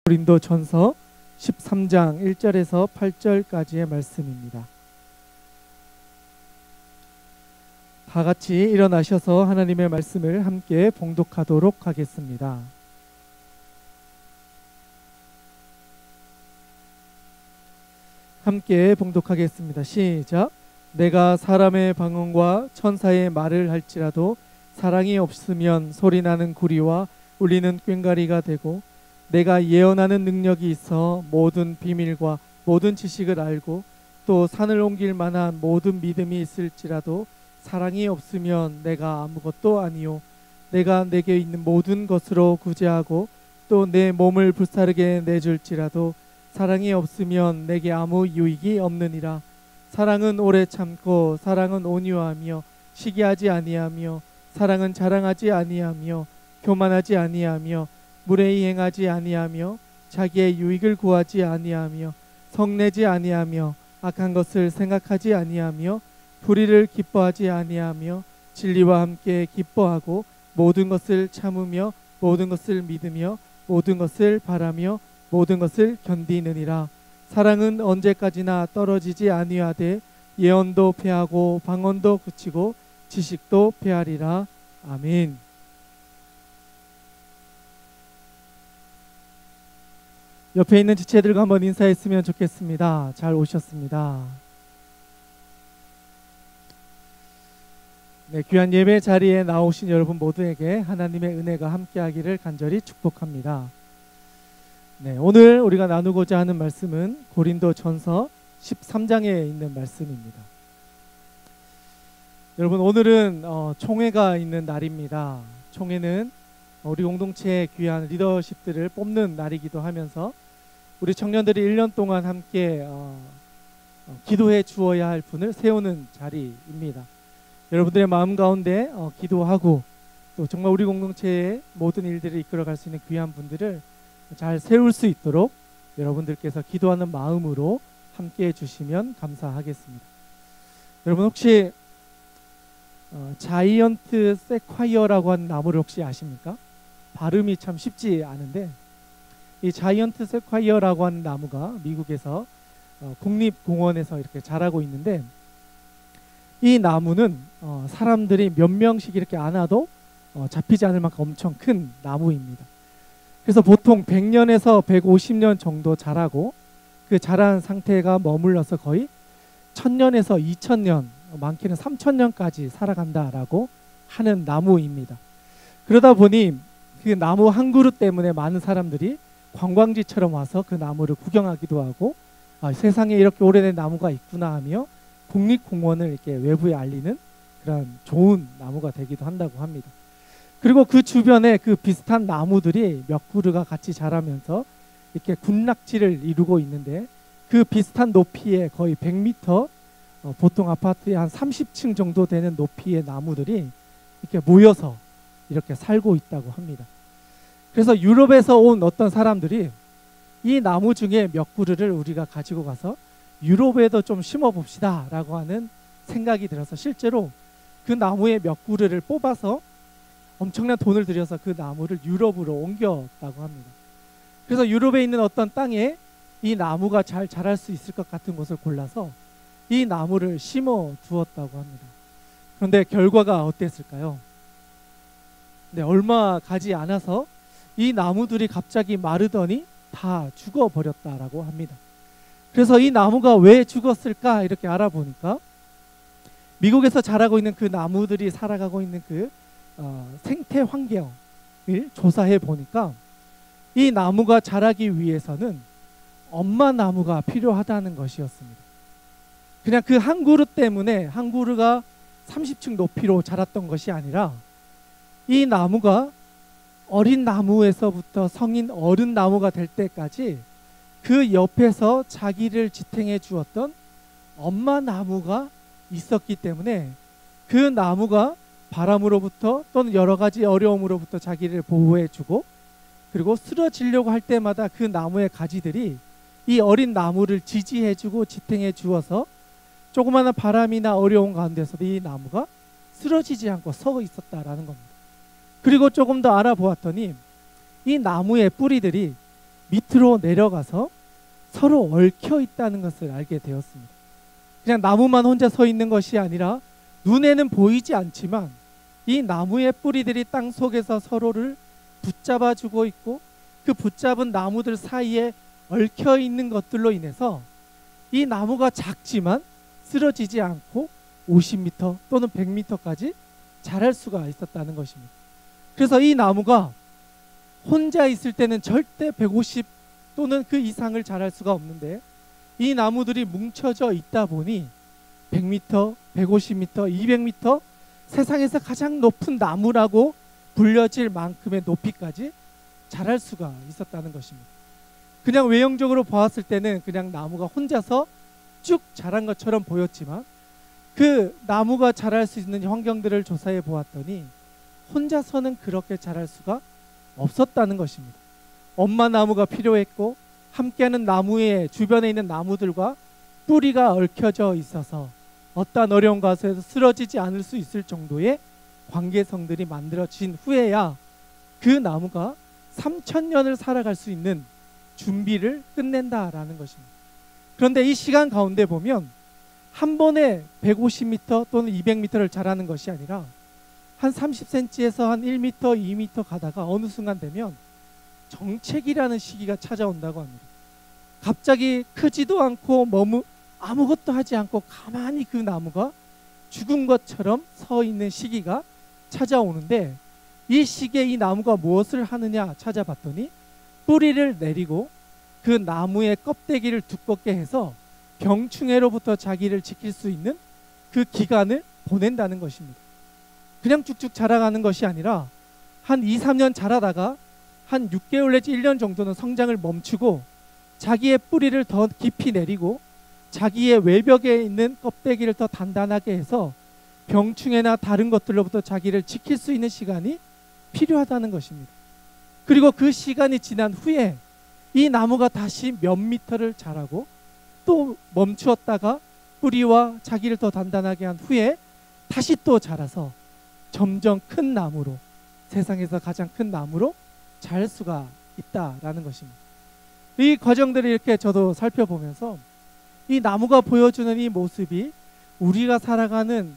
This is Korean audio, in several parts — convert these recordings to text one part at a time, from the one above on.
고린도전서 13장 1절에서 8절까지의 말씀입니다. 다 같이 일어나셔서 하나님의 말씀을 함께 봉독하도록 하겠습니다. 함께 봉독하겠습니다. 시작. 내가 사람의 방언과 천사의 말을 할지라도 사랑이 없으면 소리나는 구리와 울리는 꽹과리가 되고, 내가 예언하는 능력이 있어 모든 비밀과 모든 지식을 알고 또 산을 옮길 만한 모든 믿음이 있을지라도 사랑이 없으면 내가 아무것도 아니요, 내가 내게 있는 모든 것으로 구제하고 또 내 몸을 불사르게 내줄지라도 사랑이 없으면 내게 아무 유익이 없느니라. 사랑은 오래 참고 사랑은 온유하며 시기하지 아니하며 사랑은 자랑하지 아니하며 교만하지 아니하며 무례히 행하지 아니하며 자기의 유익을 구하지 아니하며 성내지 아니하며 악한 것을 생각하지 아니하며 불의를 기뻐하지 아니하며 진리와 함께 기뻐하고 모든 것을 참으며 모든 것을 믿으며 모든 것을 바라며 모든 것을 견디느니라. 사랑은 언제까지나 떨어지지 아니하되 예언도 패하고 방언도 그치고 지식도 패하리라. 아멘. 옆에 있는 지체들과 한번 인사했으면 좋겠습니다. 잘 오셨습니다. 네, 귀한 예배 자리에 나오신 여러분 모두에게 하나님의 은혜가 함께하기를 간절히 축복합니다. 네, 오늘 우리가 나누고자 하는 말씀은 고린도전서 13장에 있는 말씀입니다. 여러분, 오늘은 총회가 있는 날입니다. 총회는 우리 공동체의 귀한 리더십들을 뽑는 날이기도 하면서 우리 청년들이 1년 동안 함께 기도해 주어야 할 분을 세우는 자리입니다. 여러분들의 마음 가운데 기도하고 또 정말 우리 공동체의 모든 일들을 이끌어갈 수 있는 귀한 분들을 잘 세울 수 있도록 여러분들께서 기도하는 마음으로 함께 해주시면 감사하겠습니다. 여러분, 혹시 자이언트 세콰이어라고 하는 나무를 혹시 아십니까? 발음이 참 쉽지 않은데, 이 자이언트 세콰이어라고 하는 나무가 미국에서 국립공원에서 이렇게 자라고 있는데, 이 나무는 사람들이 몇 명씩 이렇게 안아도 잡히지 않을 만큼 엄청 큰 나무입니다. 그래서 보통 100년에서 150년 정도 자라고 그 자란 상태가 머물러서 거의 1000년에서 2000년, 많게는 3000년까지 살아간다라고 하는 나무입니다. 그러다 보니 그 나무 한 그루 때문에 많은 사람들이 관광지처럼 와서 그 나무를 구경하기도 하고, 세상에 이렇게 오래된 나무가 있구나 하며 국립공원을 이렇게 외부에 알리는 그런 좋은 나무가 되기도 한다고 합니다. 그리고 그 주변에 그 비슷한 나무들이 몇 그루가 같이 자라면서 이렇게 군락지를 이루고 있는데, 그 비슷한 높이에 거의 100m, 보통 아파트의 한 30층 정도 되는 높이의 나무들이 이렇게 모여서 이렇게 살고 있다고 합니다. 그래서 유럽에서 온 어떤 사람들이 이 나무 중에 몇 그루를 우리가 가지고 가서 유럽에도 좀 심어봅시다 라고 하는 생각이 들어서 실제로 그 나무의 몇 그루를 뽑아서 엄청난 돈을 들여서 그 나무를 유럽으로 옮겼다고 합니다. 그래서 유럽에 있는 어떤 땅에 이 나무가 잘 자랄 수 있을 것 같은 곳을 골라서 이 나무를 심어 두었다고 합니다. 그런데 결과가 어땠을까요? 네, 얼마 가지 않아서 이 나무들이 갑자기 마르더니 다 죽어버렸다라고 합니다. 그래서 이 나무가 왜 죽었을까 이렇게 알아보니까 미국에서 자라고 있는 그 나무들이 살아가고 있는 그 생태 환경을 조사해 보니까 이 나무가 자라기 위해서는 엄마 나무가 필요하다는 것이었습니다. 그냥 그 한 그루 때문에 한 그루가 30층 높이로 자랐던 것이 아니라 이 나무가 어린 나무에서부터 성인 어른 나무가 될 때까지 그 옆에서 자기를 지탱해 주었던 엄마 나무가 있었기 때문에 그 나무가 바람으로부터 또는 여러 가지 어려움으로부터 자기를 보호해 주고, 그리고 쓰러지려고 할 때마다 그 나무의 가지들이 이 어린 나무를 지지해 주고 지탱해 주어서 조그마한 바람이나 어려움 가운데서도 이 나무가 쓰러지지 않고 서 있었다라는 겁니다. 그리고 조금 더 알아보았더니 이 나무의 뿌리들이 밑으로 내려가서 서로 얽혀 있다는 것을 알게 되었습니다. 그냥 나무만 혼자 서 있는 것이 아니라 눈에는 보이지 않지만 이 나무의 뿌리들이 땅 속에서 서로를 붙잡아 주고 있고, 그 붙잡은 나무들 사이에 얽혀 있는 것들로 인해서 이 나무가 작지만 쓰러지지 않고 50m 또는 100m까지 자랄 수가 있었다는 것입니다. 그래서 이 나무가 혼자 있을 때는 절대 150 또는 그 이상을 자랄 수가 없는데, 이 나무들이 뭉쳐져 있다 보니 100m, 150m, 200m 세상에서 가장 높은 나무라고 불려질 만큼의 높이까지 자랄 수가 있었다는 것입니다. 그냥 외형적으로 보았을 때는 그냥 나무가 혼자서 쭉 자란 것처럼 보였지만, 그 나무가 자랄 수 있는 환경들을 조사해 보았더니 혼자서는 그렇게 자랄 수가 없었다는 것입니다. 엄마 나무가 필요했고, 함께하는 나무의 주변에 있는 나무들과 뿌리가 얽혀져 있어서 어떠한 어려운 가운데서 쓰러지지 않을 수 있을 정도의 관계성들이 만들어진 후에야 그 나무가 3000년을 살아갈 수 있는 준비를 끝낸다라는 것입니다. 그런데 이 시간 가운데 보면 한 번에 150m 또는 200m를 자라는 것이 아니라 한 30cm에서 한 1m, 2m 가다가 어느 순간 되면 정체기라는 시기가 찾아온다고 합니다. 갑자기 크지도 않고 아무것도 하지 않고 가만히 그 나무가 죽은 것처럼 서 있는 시기가 찾아오는데, 이 시기에 이 나무가 무엇을 하느냐 찾아봤더니 뿌리를 내리고 그 나무의 껍데기를 두껍게 해서 병충해로부터 자기를 지킬 수 있는 그 기간을 보낸다는 것입니다. 그냥 쭉쭉 자라가는 것이 아니라 한 2, 3년 자라다가 한 6개월 내지 1년 정도는 성장을 멈추고 자기의 뿌리를 더 깊이 내리고 자기의 외벽에 있는 껍데기를 더 단단하게 해서 병충해나 다른 것들로부터 자기를 지킬 수 있는 시간이 필요하다는 것입니다. 그리고 그 시간이 지난 후에 이 나무가 다시 몇 미터를 자라고 또 멈추었다가 뿌리와 자기를 더 단단하게 한 후에 다시 또 자라서 점점 큰 나무로, 세상에서 가장 큰 나무로 자랄 수가 있다라는 것입니다. 이 과정들을 이렇게 저도 살펴보면서 이 나무가 보여주는 이 모습이 우리가 살아가는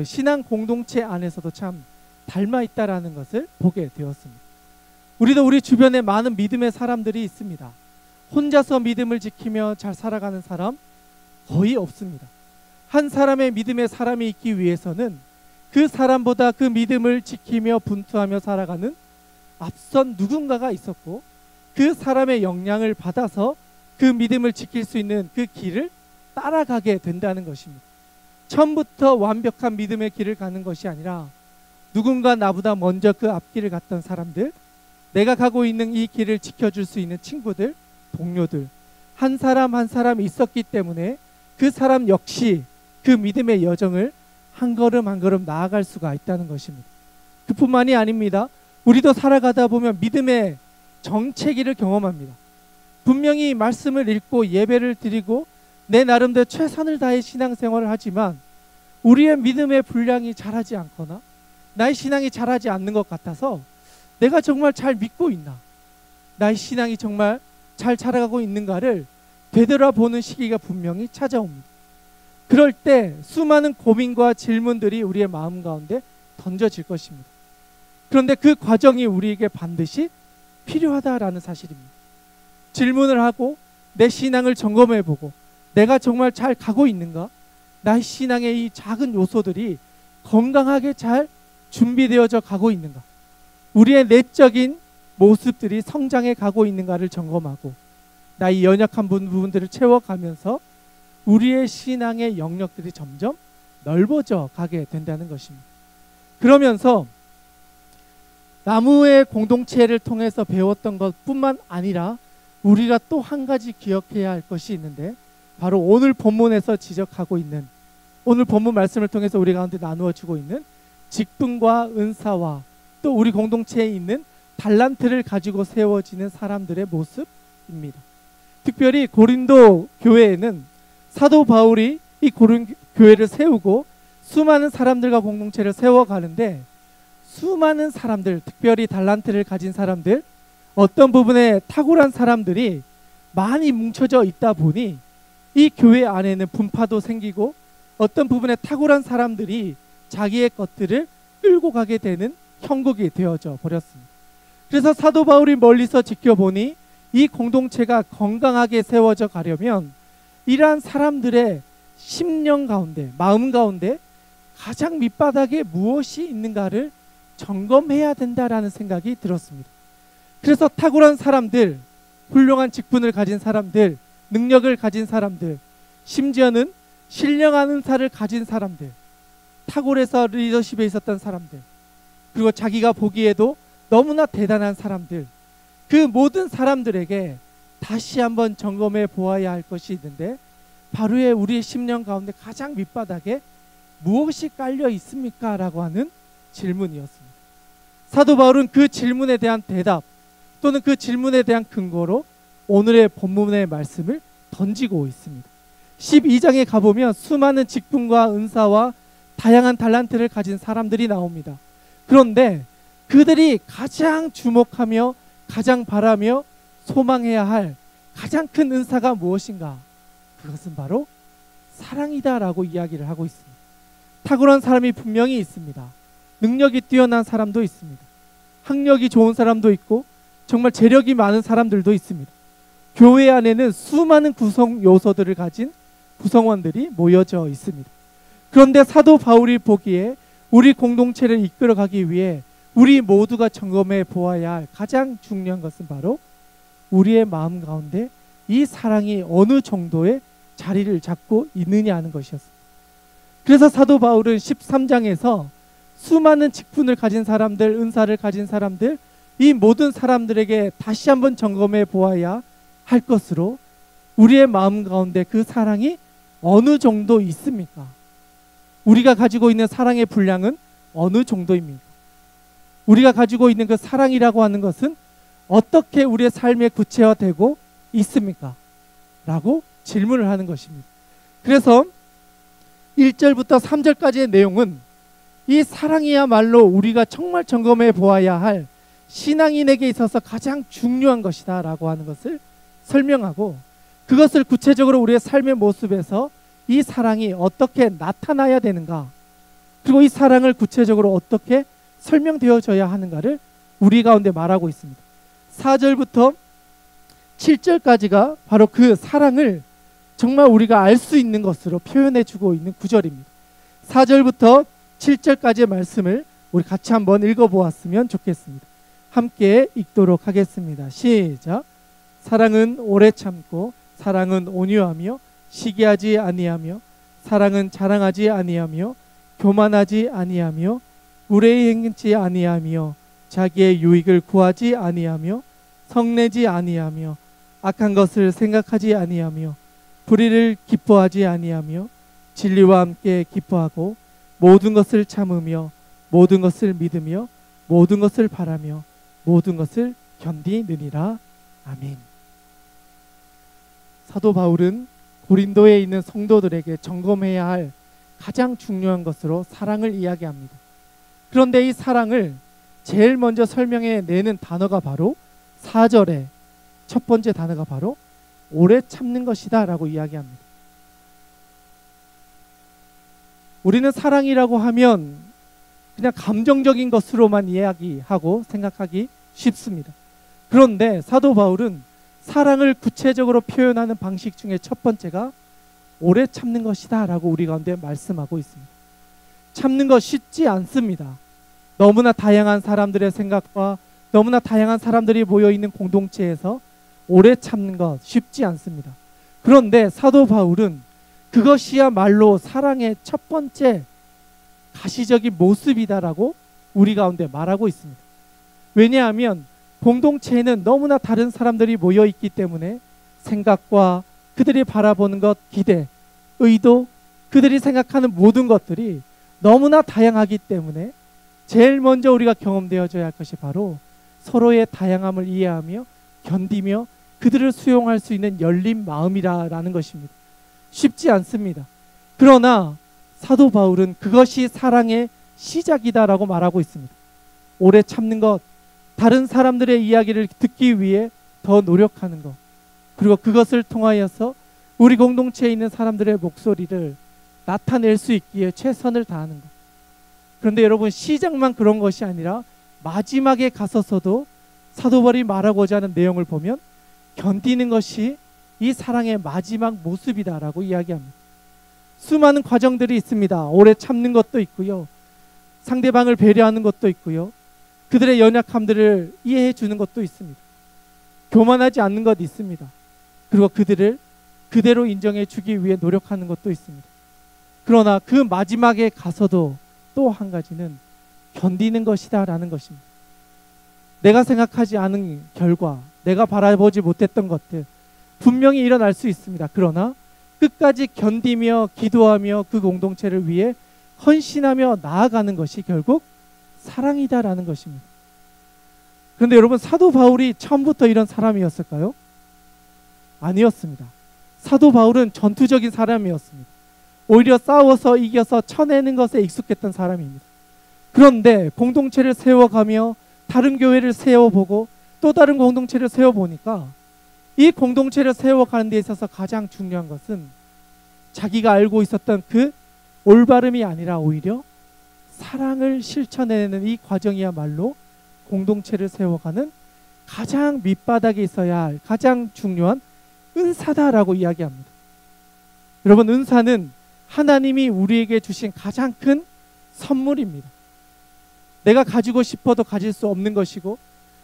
신앙 공동체 안에서도 참 닮아 있다라는 것을 보게 되었습니다. 우리도 우리 주변에 많은 믿음의 사람들이 있습니다. 혼자서 믿음을 지키며 잘 살아가는 사람 거의 없습니다. 한 사람의 믿음의 사람이 있기 위해서는 그 사람보다 그 믿음을 지키며 분투하며 살아가는 앞선 누군가가 있었고, 그 사람의 영향을 받아서 그 믿음을 지킬 수 있는 그 길을 따라가게 된다는 것입니다. 처음부터 완벽한 믿음의 길을 가는 것이 아니라 누군가 나보다 먼저 그 앞길을 갔던 사람들, 내가 가고 있는 이 길을 지켜줄 수 있는 친구들, 동료들, 한 사람 한 사람이 있었기 때문에 그 사람 역시 그 믿음의 여정을 한 걸음 한 걸음 나아갈 수가 있다는 것입니다. 그뿐만이 아닙니다. 우리도 살아가다 보면 믿음의 정체기를 경험합니다. 분명히 말씀을 읽고 예배를 드리고 내 나름대로 최선을 다해 신앙생활을 하지만 우리의 믿음의 분량이 자라지 않거나 나의 신앙이 자라지 않는 것 같아서 내가 정말 잘 믿고 있나, 나의 신앙이 정말 잘 자라가고 있는가를 되돌아보는 시기가 분명히 찾아옵니다. 그럴 때 수많은 고민과 질문들이 우리의 마음 가운데 던져질 것입니다. 그런데 그 과정이 우리에게 반드시 필요하다라는 사실입니다. 질문을 하고 내 신앙을 점검해보고 내가 정말 잘 가고 있는가, 나의 신앙의 이 작은 요소들이 건강하게 잘 준비되어져 가고 있는가, 우리의 내적인 모습들이 성장해 가고 있는가를 점검하고 나의 연약한 부분들을 채워가면서 우리의 신앙의 영역들이 점점 넓어져 가게 된다는 것입니다. 그러면서 나무의 공동체를 통해서 배웠던 것뿐만 아니라 우리가 또 한 가지 기억해야 할 것이 있는데, 바로 오늘 본문에서 지적하고 있는, 오늘 본문 말씀을 통해서 우리 가운데 나누어 주고 있는 직분과 은사와 또 우리 공동체에 있는 달란트를 가지고 세워지는 사람들의 모습입니다. 특별히 고린도 교회에는 사도 바울이 이 고린도 교회를 세우고 수많은 사람들과 공동체를 세워가는데, 수많은 사람들, 특별히 달란트를 가진 사람들, 어떤 부분에 탁월한 사람들이 많이 뭉쳐져 있다 보니 이 교회 안에는 분파도 생기고 어떤 부분에 탁월한 사람들이 자기의 것들을 끌고 가게 되는 형국이 되어져 버렸습니다. 그래서 사도 바울이 멀리서 지켜보니 이 공동체가 건강하게 세워져 가려면 이러한 사람들의 심령 가운데, 마음 가운데 가장 밑바닥에 무엇이 있는가를 점검해야 된다라는 생각이 들었습니다. 그래서 탁월한 사람들, 훌륭한 직분을 가진 사람들, 능력을 가진 사람들, 심지어는 신령한 은사를 가진 사람들, 탁월해서 리더십에 있었던 사람들, 그리고 자기가 보기에도 너무나 대단한 사람들, 그 모든 사람들에게 다시 한번 점검해 보아야 할 것이 있는데 바로 우리의 심령 가운데 가장 밑바닥에 무엇이 깔려 있습니까? 라고 하는 질문이었습니다. 사도 바울은 그 질문에 대한 대답 또는 그 질문에 대한 근거로 오늘의 본문의 말씀을 던지고 있습니다. 12장에 가보면 수많은 직분과 은사와 다양한 달란트를 가진 사람들이 나옵니다. 그런데 그들이 가장 주목하며 가장 바라며 소망해야 할 가장 큰 은사가 무엇인가? 그것은 바로 사랑이다라고 이야기를 하고 있습니다. 탁월한 사람이 분명히 있습니다. 능력이 뛰어난 사람도 있습니다. 학력이 좋은 사람도 있고 정말 재력이 많은 사람들도 있습니다. 교회 안에는 수많은 구성 요소들을 가진 구성원들이 모여져 있습니다. 그런데 사도 바울이 보기에 우리 공동체를 이끌어가기 위해 우리 모두가 점검해 보아야 할 가장 중요한 것은 바로 우리의 마음 가운데 이 사랑이 어느 정도의 자리를 잡고 있느냐 하는 것이었습니다. 그래서 사도 바울은 13장에서 수많은 직분을 가진 사람들, 은사를 가진 사람들, 이 모든 사람들에게 다시 한번 점검해 보아야 할 것으로 우리의 마음 가운데 그 사랑이 어느 정도 있습니까? 우리가 가지고 있는 사랑의 분량은 어느 정도입니까? 우리가 가지고 있는 그 사랑이라고 하는 것은 어떻게 우리의 삶에 구체화되고 있습니까? 라고 질문을 하는 것입니다. 그래서 1절부터 3절까지의 내용은 이 사랑이야말로 우리가 정말 점검해 보아야 할 신앙인에게 있어서 가장 중요한 것이다 라고 하는 것을 설명하고 그것을 구체적으로 우리의 삶의 모습에서 이 사랑이 어떻게 나타나야 되는가, 그리고 이 사랑을 구체적으로 어떻게 설명되어져야 하는가를 우리 가운데 말하고 있습니다. 4절부터 7절까지가 바로 그 사랑을 정말 우리가 알 수 있는 것으로 표현해 주고 있는 구절입니다. 4절부터 7절까지의 말씀을 우리 같이 한번 읽어보았으면 좋겠습니다. 함께 읽도록 하겠습니다. 시작. 사랑은 오래 참고 사랑은 온유하며 시기하지 아니하며 사랑은 자랑하지 아니하며 교만하지 아니하며 무례히 행치 아니하며 자기의 유익을 구하지 아니하며 성내지 아니하며 악한 것을 생각하지 아니하며 불의를 기뻐하지 아니하며 진리와 함께 기뻐하고 모든 것을 참으며 모든 것을 믿으며 모든 것을 바라며 모든 것을 견디느니라. 아멘. 사도 바울은 고린도에 있는 성도들에게 점검해야 할 가장 중요한 것으로 사랑을 이야기합니다. 그런데 이 사랑을 제일 먼저 설명해 내는 단어가 바로 4절의 첫 번째 단어가 바로 오래 참는 것이다 라고 이야기합니다. 우리는 사랑이라고 하면 그냥 감정적인 것으로만 이야기하고 생각하기 쉽습니다. 그런데 사도 바울은 사랑을 구체적으로 표현하는 방식 중에 첫 번째가 오래 참는 것이다 라고 우리 가운데 말씀하고 있습니다. 참는 것 쉽지 않습니다. 너무나 다양한 사람들의 생각과 너무나 다양한 사람들이 모여있는 공동체에서 오래 참는 것 쉽지 않습니다. 그런데 사도 바울은 그것이야말로 사랑의 첫 번째 가시적인 모습이다라고 우리 가운데 말하고 있습니다. 왜냐하면 공동체에는 너무나 다른 사람들이 모여있기 때문에 생각과 그들이 바라보는 것, 기대, 의도, 그들이 생각하는 모든 것들이 너무나 다양하기 때문에 제일 먼저 우리가 경험되어져야 할 것이 바로 서로의 다양함을 이해하며 견디며 그들을 수용할 수 있는 열린 마음이라는 것입니다. 쉽지 않습니다. 그러나 사도 바울은 그것이 사랑의 시작이다라고 말하고 있습니다. 오래 참는 것, 다른 사람들의 이야기를 듣기 위해 더 노력하는 것, 그리고 그것을 통하여서 우리 공동체에 있는 사람들의 목소리를 나타낼 수 있기에 최선을 다하는 것. 그런데 여러분, 시작만 그런 것이 아니라 마지막에 가서서도 사도 바울이 말하고자 하는 내용을 보면 견디는 것이 이 사랑의 마지막 모습이다라고 이야기합니다. 수많은 과정들이 있습니다. 오래 참는 것도 있고요, 상대방을 배려하는 것도 있고요, 그들의 연약함들을 이해해 주는 것도 있습니다. 교만하지 않는 것 있습니다. 그리고 그들을 그대로 인정해 주기 위해 노력하는 것도 있습니다. 그러나 그 마지막에 가서도 또 한 가지는 견디는 것이다 라는 것입니다. 내가 생각하지 않은 결과, 내가 바라보지 못했던 것들 분명히 일어날 수 있습니다. 그러나 끝까지 견디며 기도하며 그 공동체를 위해 헌신하며 나아가는 것이 결국 사랑이다라는 것입니다. 그런데 여러분, 사도 바울이 처음부터 이런 사람이었을까요? 아니었습니다. 사도 바울은 전투적인 사람이었습니다. 오히려 싸워서 이겨서 쳐내는 것에 익숙했던 사람입니다. 그런데 공동체를 세워가며 다른 교회를 세워보고 또 다른 공동체를 세워보니까 이 공동체를 세워가는 데 있어서 가장 중요한 것은 자기가 알고 있었던 그 올바름이 아니라 오히려 사랑을 실천해내는 이 과정이야말로 공동체를 세워가는 가장 밑바닥에 있어야 할 가장 중요한 은사다라고 이야기합니다. 여러분, 은사는 하나님이 우리에게 주신 가장 큰 선물입니다. 내가 가지고 싶어도 가질 수 없는 것이고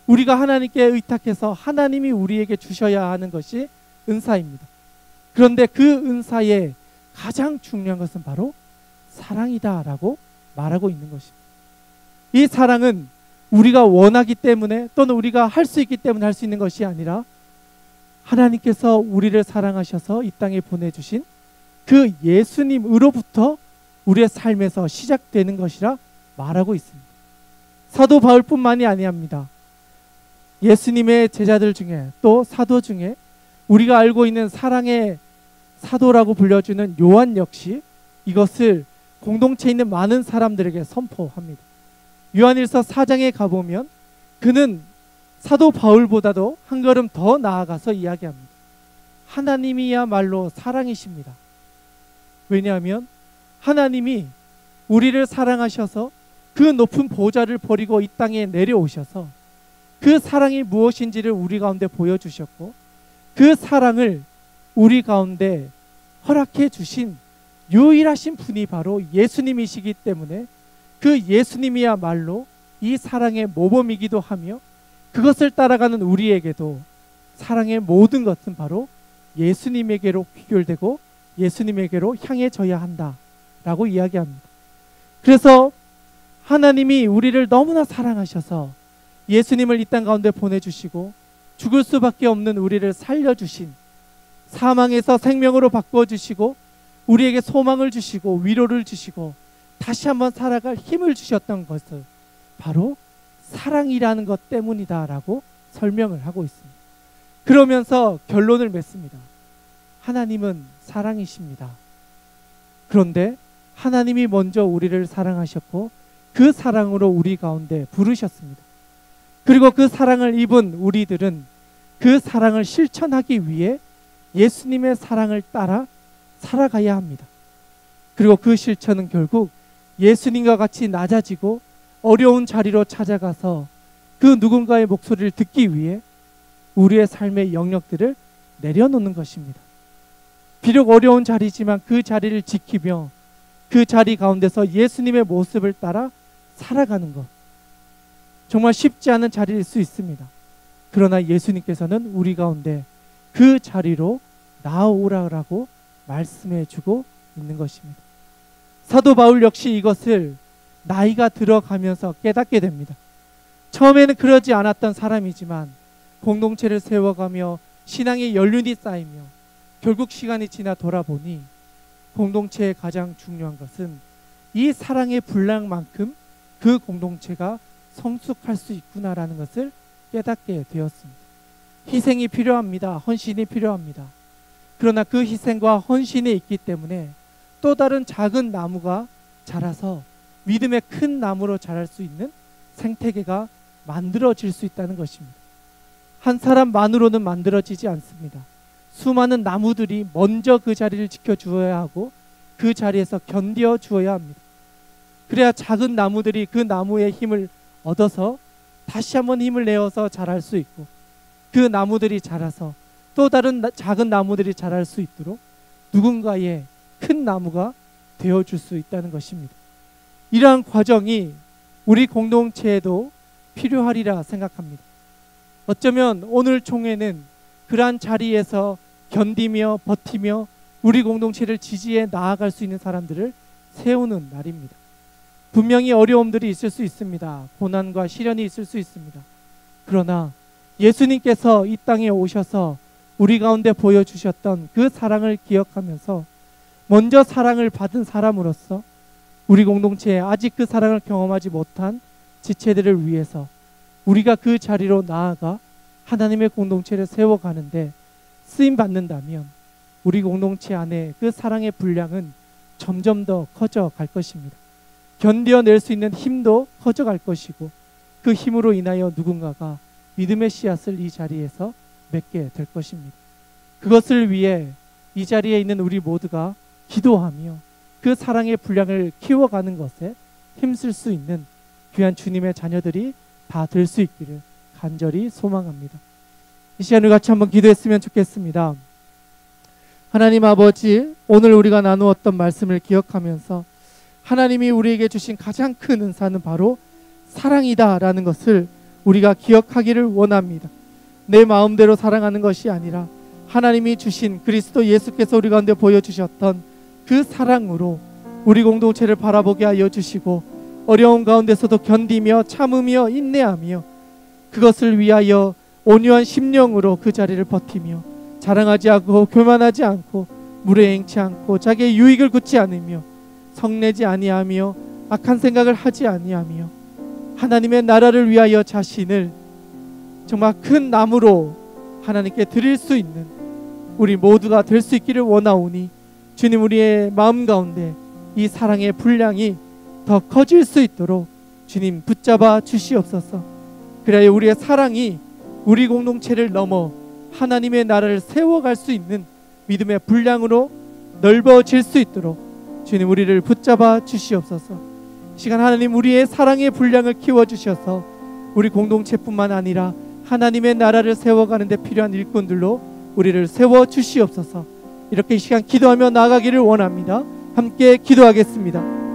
우리가 하나님께 의탁해서 하나님이 우리에게 주셔야 하는 것이 은사입니다. 그런데 그 은사의 가장 중요한 것은 바로 사랑이다라고 말하고 있는 것입니다. 이 사랑은 우리가 원하기 때문에 또는 우리가 할 수 있기 때문에 할 수 있는 것이 아니라 하나님께서 우리를 사랑하셔서 이 땅에 보내주신 그 예수님으로부터 우리의 삶에서 시작되는 것이라 말하고 있습니다. 사도 바울뿐만이 아니합니다. 예수님의 제자들 중에 또 사도 중에 우리가 알고 있는 사랑의 사도라고 불려주는 요한 역시 이것을 공동체에 있는 많은 사람들에게 선포합니다. 요한일서 4장에 가보면 그는 사도 바울보다도 한 걸음 더 나아가서 이야기합니다. 하나님이야말로 사랑이십니다. 왜냐하면 하나님이 우리를 사랑하셔서 그 높은 보좌를 버리고 이 땅에 내려오셔서 그 사랑이 무엇인지를 우리 가운데 보여주셨고 그 사랑을 우리 가운데 허락해 주신 유일하신 분이 바로 예수님이시기 때문에 그 예수님이야말로 이 사랑의 모범이기도 하며 그것을 따라가는 우리에게도 사랑의 모든 것은 바로 예수님에게로 귀결되고 예수님에게로 향해져야 한다라고 이야기합니다. 그래서 하나님이 우리를 너무나 사랑하셔서 예수님을 이 땅 가운데 보내주시고 죽을 수밖에 없는 우리를 살려주신, 사망에서 생명으로 바꿔주시고 우리에게 소망을 주시고 위로를 주시고 다시 한번 살아갈 힘을 주셨던 것을 바로 사랑이라는 것 때문이다라고 설명을 하고 있습니다. 그러면서 결론을 맺습니다. 하나님은 사랑이십니다. 그런데 하나님이 먼저 우리를 사랑하셨고 그 사랑으로 우리 가운데 부르셨습니다. 그리고 그 사랑을 입은 우리들은 그 사랑을 실천하기 위해 예수님의 사랑을 따라 살아가야 합니다. 그리고 그 실천은 결국 예수님과 같이 낮아지고 어려운 자리로 찾아가서 그 누군가의 목소리를 듣기 위해 우리의 삶의 영역들을 내려놓는 것입니다. 비록 어려운 자리지만 그 자리를 지키며 그 자리 가운데서 예수님의 모습을 따라 살아가는 것, 정말 쉽지 않은 자리일 수 있습니다. 그러나 예수님께서는 우리 가운데 그 자리로 나아오라고 말씀해 주고 있는 것입니다. 사도 바울 역시 이것을 나이가 들어가면서 깨닫게 됩니다. 처음에는 그러지 않았던 사람이지만 공동체를 세워가며 신앙의 연륜이 쌓이며 결국 시간이 지나 돌아보니 공동체의 가장 중요한 것은 이 사랑의 분량만큼 그 공동체가 성숙할 수 있구나라는 것을 깨닫게 되었습니다. 희생이 필요합니다. 헌신이 필요합니다. 그러나 그 희생과 헌신이 있기 때문에 또 다른 작은 나무가 자라서 믿음의 큰 나무로 자랄 수 있는 생태계가 만들어질 수 있다는 것입니다. 한 사람만으로는 만들어지지 않습니다. 수많은 나무들이 먼저 그 자리를 지켜주어야 하고 그 자리에서 견뎌 주어야 합니다. 그래야 작은 나무들이 그 나무의 힘을 얻어서 다시 한번 힘을 내어서 자랄 수 있고, 그 나무들이 자라서 또 다른 작은 나무들이 자랄 수 있도록 누군가의 큰 나무가 되어줄 수 있다는 것입니다. 이러한 과정이 우리 공동체에도 필요하리라 생각합니다. 어쩌면 오늘 총회는 그러한 자리에서 견디며 버티며 우리 공동체를 지지해 나아갈 수 있는 사람들을 세우는 날입니다. 분명히 어려움들이 있을 수 있습니다. 고난과 시련이 있을 수 있습니다. 그러나 예수님께서 이 땅에 오셔서 우리 가운데 보여주셨던 그 사랑을 기억하면서 먼저 사랑을 받은 사람으로서 우리 공동체에 아직 그 사랑을 경험하지 못한 지체들을 위해서 우리가 그 자리로 나아가 하나님의 공동체를 세워가는데 쓰임받는다면 우리 공동체 안에 그 사랑의 분량은 점점 더 커져갈 것입니다. 견뎌낼 수 있는 힘도 커져갈 것이고, 그 힘으로 인하여 누군가가 믿음의 씨앗을 이 자리에서 맺게 될 것입니다. 그것을 위해 이 자리에 있는 우리 모두가 기도하며 그 사랑의 분량을 키워가는 것에 힘쓸 수 있는 귀한 주님의 자녀들이 다 될 수 있기를 간절히 소망합니다. 이 시간을 같이 한번 기도했으면 좋겠습니다. 하나님 아버지, 오늘 우리가 나누었던 말씀을 기억하면서 하나님이 우리에게 주신 가장 큰 은사는 바로 사랑이다라는 것을 우리가 기억하기를 원합니다. 내 마음대로 사랑하는 것이 아니라 하나님이 주신 그리스도 예수께서 우리 가운데 보여주셨던 그 사랑으로 우리 공동체를 바라보게 하여 주시고, 어려운 가운데서도 견디며 참으며 인내하며 그것을 위하여 온유한 심령으로 그 자리를 버티며 자랑하지 않고 교만하지 않고 무례행치 않고 자기의 유익을 굳지 않으며 성내지 아니하며 악한 생각을 하지 아니하며 하나님의 나라를 위하여 자신을 정말 큰 나무로 하나님께 드릴 수 있는 우리 모두가 될 수 있기를 원하오니, 주님, 우리의 마음 가운데 이 사랑의 분량이 더 커질 수 있도록 주님 붙잡아 주시옵소서. 그래야 우리의 사랑이 우리 공동체를 넘어 하나님의 나라를 세워갈 수 있는 믿음의 분량으로 넓어질 수 있도록 주님 우리를 붙잡아 주시옵소서. 시간 하나님, 우리의 사랑의 분량을 키워주셔서 우리 공동체뿐만 아니라 하나님의 나라를 세워가는 데 필요한 일꾼들로 우리를 세워주시옵소서. 이렇게 이 시간 기도하며 나아가기를 원합니다. 함께 기도하겠습니다.